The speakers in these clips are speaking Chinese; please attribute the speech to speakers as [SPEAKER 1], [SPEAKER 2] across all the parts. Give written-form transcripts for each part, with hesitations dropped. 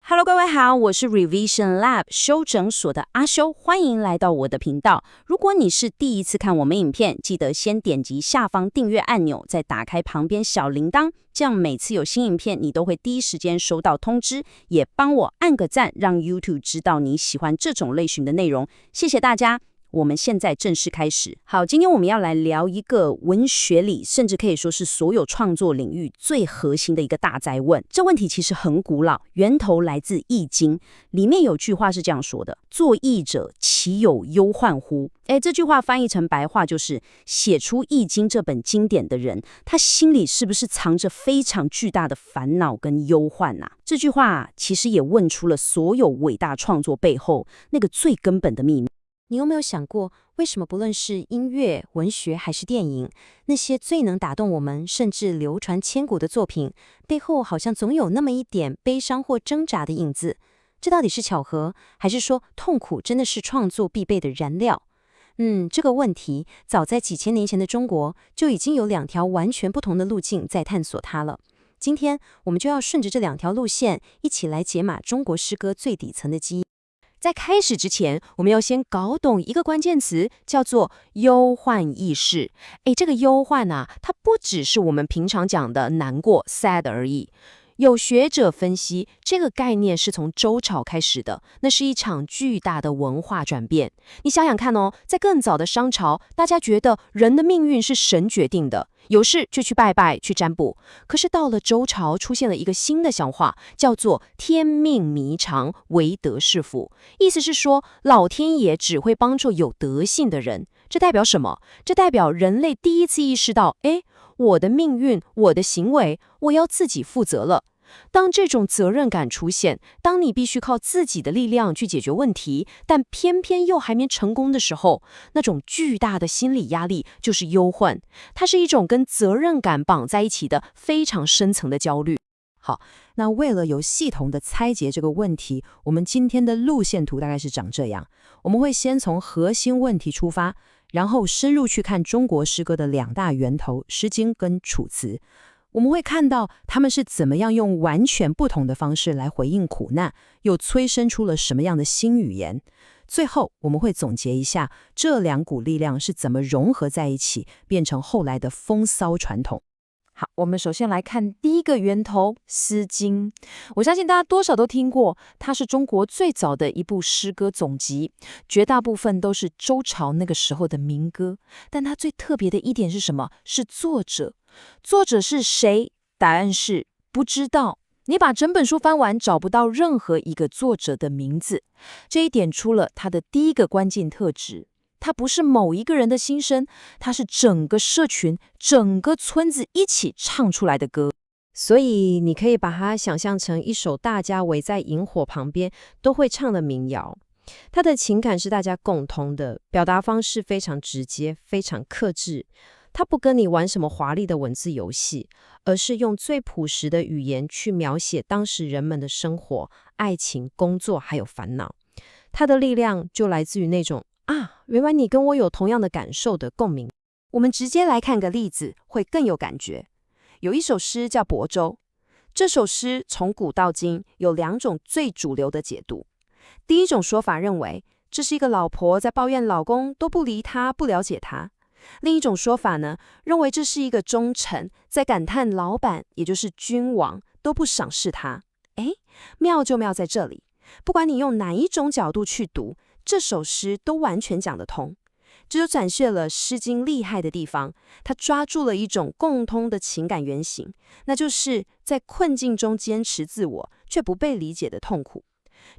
[SPEAKER 1] Hello， 各位好，我是 Revision Lab 修整所的阿修，歡迎來到我的頻道。如果你是第一次看我們影片，記得先點擊下方訂閱按鈕，再打開旁邊小鈴鐺，這樣每次有新影片，你都會第一時間收到通知。也幫我按個讚，讓 YouTube 知道你喜歡這種類型的內容。謝謝大家。我們現在正式開始。好，今天我們要來聊一個文學裡，甚至可以說是所有創作領域最核心的一個大哉問。這問題其實很古老，源頭來自《易經》，裡面有句話是這樣說的：“作易者，其有憂患乎？”這句話翻譯成白話就是：寫出《易經》這本經典的人，他心裡是不是藏着非常巨大的煩惱跟憂患啊？這句話其實也問出了所有偉大創作背後那個最根本的秘密。
[SPEAKER 2] 你有沒有想過，為什麼不論是音樂、文學還是電影，那些最能打動我們，甚至流傳千古的作品，背後好像總有那麼一點悲傷或掙扎的影子？這到底是巧合，還是說痛苦真的是創作必備的燃料？這個問題早在幾千年前的中國就已經有兩條完全不同的路徑在探索它了。今天我們就要順着這兩條路線，一起來解碼中國詩歌最底層的基因。在開始之前，我們要先搞懂一個關鍵詞，叫做憂患意識。這個憂患啊，它不只是我們平常講的難過 sad 而已。有學者分析，這個概念是從周朝開始的，那是一場巨大的文化轉變。你想想看哦，在更早的商朝，大家覺得人的命運是神決定的，有事就去拜拜、去占卜。可是到了周朝，出現了一個新的想法，叫做天命彌長，唯德是輔。意思是說，老天爺只會幫助有德性的人。這代表什麼？這代表人類第一次意識到，我的命運，我的行為，我要自己負責了。當這種責任感出現，當你必須靠自己的力量去解決問題，但偏偏又還沒成功的時候，那種巨大的心理壓力就是憂患。它是一種跟責任感綁在一起的非常深層的焦慮。
[SPEAKER 3] 好，那為了有系統的拆解這個問題，我們今天的路線圖大概是長這樣。我們會先從核心問題出發，然後深入去看中國詩歌的兩大源頭《詩經》跟《楚辭》。我們會看到他們是怎麼樣用完全不同的方式來回應苦難，又催生出了什麼樣的新語言。最後我們會總結一下這兩股力量是怎麼融合在一起，變成後來的風騷傳統。
[SPEAKER 2] 好，我們首先來看第一個源頭《詩經》。我相信大家多少都聽過，它是中國最早的一部詩歌總集，絕大部分都是周朝那個時候的民歌。但它最特別的一點是什麼？是作者。作者是誰？答案是不知道。你把整本書翻完，找不到任何一個作者的名字。這一點出了它的第一個關鍵特質。它不是某一個人的心聲，它是整個社群、整個村子一起唱出來的歌。所以你可以把它想象成一首大家圍在營火旁邊都會唱的民謠。它的情感是大家共通的，表達方式非常直接，非常克制。它不跟你玩什麼華麗的文字遊戲，而是用最樸實的語言去描寫當時人們的生活、愛情、工作還有煩惱。它的力量就來自於那種原來你跟我有同樣的感受的共鳴。
[SPEAKER 1] 我們直接來看個例子，會更有感覺。有一首詩叫《亳州》，這首詩從古到今有兩種最主流的解讀。第一種說法認為，這是一個老婆在抱怨老公都不理她、不了解她。另一種說法呢，認為這是一個忠臣在感嘆老闆，也就是君王都不賞識他。妙就妙在這裡，不管你用哪一種角度去讀，這首詩都完全講得通。這就展現了《詩經》厲害的地方，它抓住了一種共通的情感原型，那就是在困境中堅持自我卻不被理解的痛苦。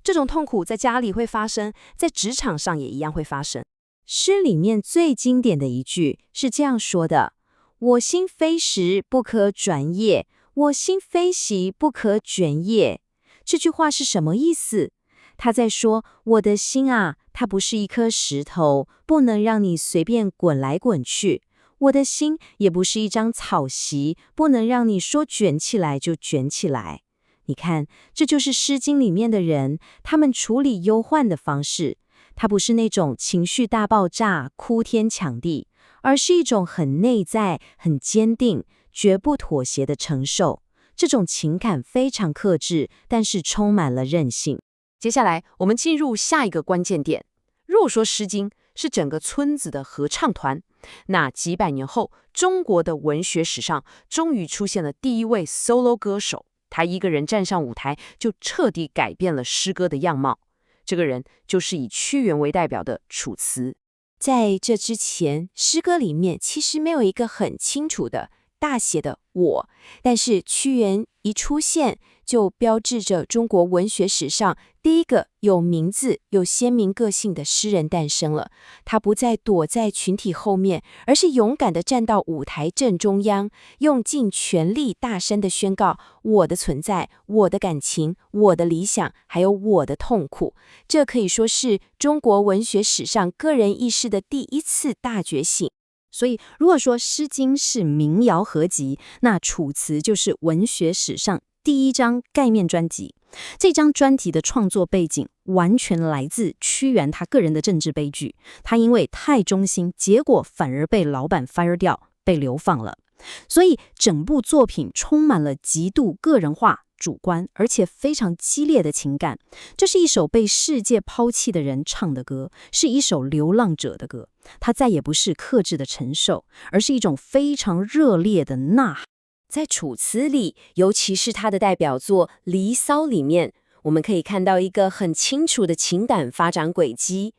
[SPEAKER 1] 這種痛苦在家裡會發生，在職場上也一樣會發生。
[SPEAKER 2] 詩裡面最經典的一句是這樣說的：“我心非時，不可轉業；我心非昔，不可捲業。”這句話是什麼意思？他在說，我的心啊，它不是一顆石頭，不能讓你隨便滾來滾去；我的心也不是一張草席，不能讓你說捲起來就捲起來。你看，這就是《詩經》裡面的人，他們處理憂患的方式。它不是那種情緒大爆炸、哭天搶地，而是一種很內在、很堅定、絕不妥協的承受。這種情感非常克制，但是充滿了韌性。
[SPEAKER 4] 接下來，我們進入下一個關鍵點。如果說《詩經》是整個村子的合唱團，那幾百年後，中國的文學史上終於出現了第一位 solo 歌手，他一個人站上舞台，就徹底改變了詩歌的樣貌。這個人就是以屈原為代表的楚辭。
[SPEAKER 2] 在這之前，詩歌裡面其實沒有一個很清楚的大寫的我，但是屈原一出現，就標誌着中國文學史上第一個有名字、有鮮明個性的詩人誕生了。他不再躲在群體後面，而是勇敢地站到舞台正中央，用盡全力大聲地宣告我的存在、我的感情、我的理想，還有我的痛苦。這可以說是中國文學史上個人意識的第一次大覺醒。
[SPEAKER 1] 所以，如果說《詩經》是民謠合集，那《楚辭》就是文學史上第一張蓋面專輯。這張專輯的創作背景完全來自屈原他個人的政治悲劇。他因為太忠心，結果反而被老闆 fire 掉，被流放了。所以，整部作品充滿了極度個人化、主觀，而且非常激烈的情感。這是一首被世界拋棄的人唱的歌，是一首流浪者的歌。它再也不是克制的承受，而是一種非常熱烈的吶喊。
[SPEAKER 2] 在《楚辭》裡，尤其是他的代表作《離騷》裡面，我們可以看到一個很清楚的情感發展軌跡。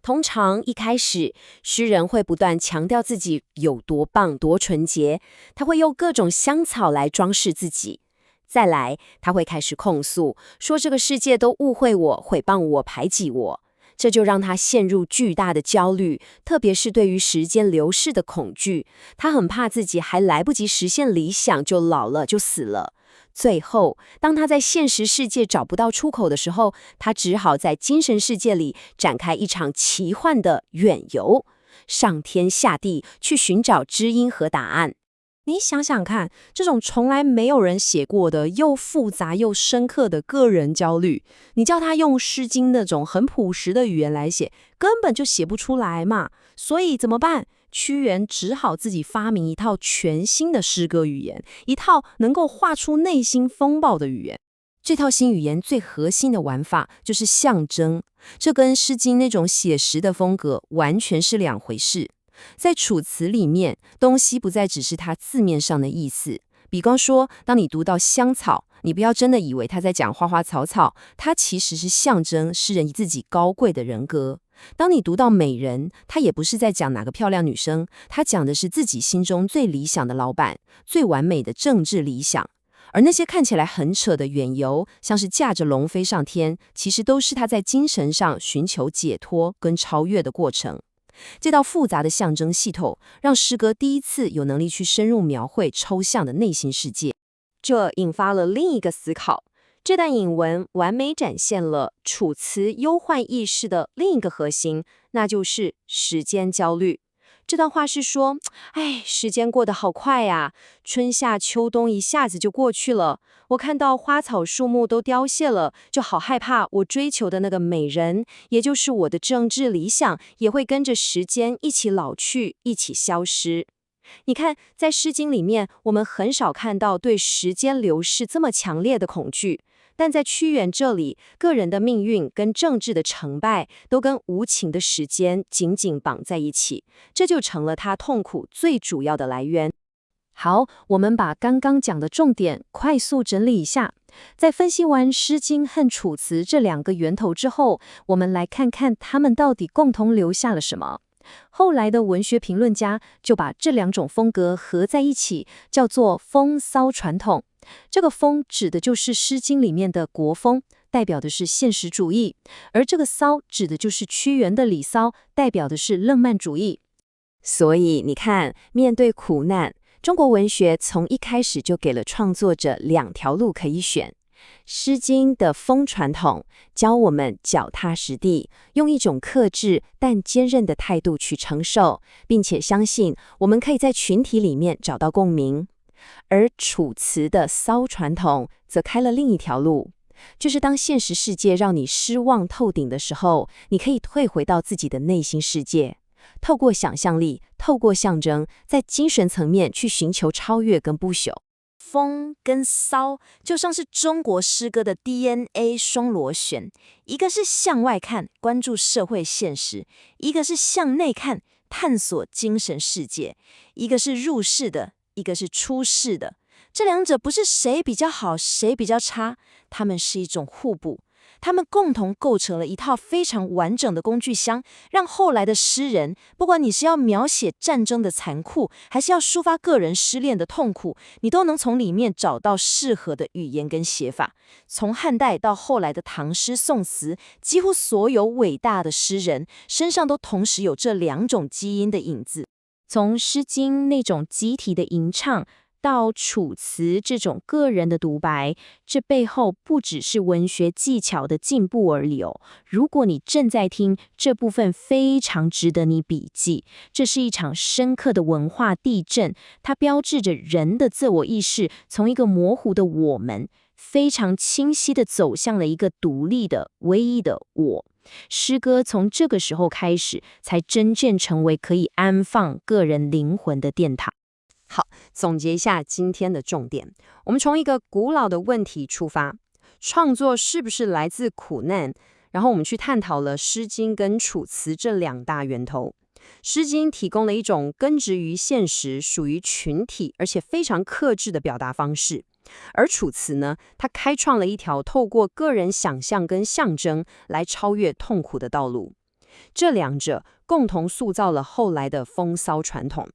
[SPEAKER 2] 通常一開始，詩人會不斷強調自己有多棒、多純潔，他會用各種香草來裝飾自己。再來，他會開始控訴，說這個世界都誤會我、誹謗我、排擠我。這就讓他陷入巨大的焦慮，特別是對於時間流逝的恐懼。他很怕自己還來不及實現理想，就老了，就死了。最後，當他在現實世界找不到出口的時候，他只好在精神世界裡展開一場奇幻的遠遊，上天下地去尋找知音和答案。
[SPEAKER 3] 你想想看，這種從來沒有人寫過的又複雜又深刻的個人焦慮，你叫他用《詩經》那種很樸實的語言來寫，根本就寫不出來嘛。所以怎麼辦？屈原只好自己發明一套全新的詩歌語言，一套能夠畫出內心風暴的語言。
[SPEAKER 2] 這套新語言最核心的玩法就是象徵，這跟《詩經》那種寫實的風格完全是兩回事。在《楚辭》裡面，東西不再只是它字面上的意思。比方說，當你讀到香草，你不要真的以為他在講花花草草，它其實是象徵詩人自己高貴的人格。當你讀到美人，他也不是在講哪個漂亮女生，他講的是自己心中最理想的老闆，最完美的政治理想。而那些看起來很扯的遠遊，像是駕着龍飛上天，其實都是他在精神上尋求解脫跟超越的過程。這道複雜的象徵系統，讓詩歌第一次有能力去深入描繪抽象的內心世界。這引發了另一個思考。這段引文完美展現了楚辭憂患意識的另一個核心，那就是時間焦慮。這段話是說，時間過得好快呀，春夏秋冬一下子就過去了。我看到花草樹木都凋謝了，就好害怕我追求的那個美人，也就是我的政治理想，也會跟着時間一起老去，一起消失。你看，在《詩經》裡面，我們很少看到對時間流逝這麼強烈的恐懼。但在屈原這裡，個人的命運跟政治的成敗都跟無情的時間緊緊綁在一起，這就成了他痛苦最主要的來源。好，我們把剛剛講的重點快速整理一下。在分析完《詩經》和《楚辭》這兩個源頭之後，我們來看看他們到底共同留下了什麼。後來的文學評論家就把這兩種風格合在一起，叫做風騷傳統。這個風指的就是《詩經》裡面的國風，代表的是現實主義；而這個騷指的就是屈原的《離騷》，代表的是浪漫主義。所以你看，面對苦難，中國文學從一開始就給了創作者兩條路可以選。《詩經》的風傳統教我們腳踏實地，用一種克制但堅韌的態度去承受，並且相信我們可以在群體裡面找到共鳴。而楚辭的騷傳統則開了另一條路，就是當現實世界讓你失望透頂的時候，你可以退回到自己的內心世界，透過想象力，透過象徵，在精神層面去尋求超越跟不朽。風跟騷就像是中國詩歌的 DNA 雙螺旋，一個是向外看，關注社會現實；一個是向內看，探索精神世界。一個是入世的，一個是出世的。這兩者不是誰比較好，誰比較差，它們是一種互補。他們共同構成了一套非常完整的工具箱，讓後來的詩人，不管你是要描寫戰爭的殘酷，還是要抒發個人失戀的痛苦，你都能從裡面找到適合的語言跟寫法。從漢代到後來的唐詩宋詞，幾乎所有偉大的詩人身上都同時有這兩種基因的影子。
[SPEAKER 1] 從《詩經》那種集體的吟唱，到《楚辭》這種個人的獨白，這背後不只是文學技巧的進步而已哦。如果你正在聽，這部分非常值得你筆記。這是一場深刻的文化地震，它標誌着人的自我意識從一個模糊的我們，非常清晰地走向了一個獨立的、唯一的我。詩歌從這個時候開始，才真正成為可以安放個人靈魂的殿堂。
[SPEAKER 3] 好，總結一下今天的重點。我們從一個古老的問題出發，創作是不是來自苦難？然後我們去探討了《詩經》跟《楚辭》這兩大源頭。《詩經》提供了一種根植於現實、屬於群體，而且非常克制的表達方式。而《楚辭》呢，它開創了一條透過個人想象跟象徵來超越痛苦的道路。這兩者共同塑造了後來的風騷傳統。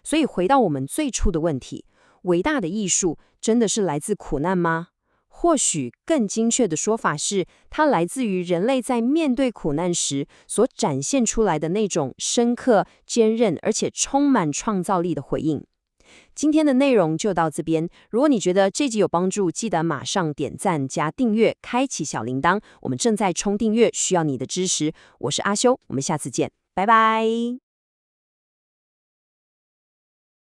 [SPEAKER 3] 所以回到我們最初的問題，偉大的藝術真的是來自苦難嗎？或許更精確的說法是，它來自於人類在面對苦難時所展現出來的那種深刻、堅韌而且充滿創造力的回應。今天的內容就到這邊，如果你覺得這集有幫助，記得馬上點讚加訂閱，開啟小鈴鐺。我們正在衝訂閱，需要你的支持。我是阿修，我們下次見，拜拜。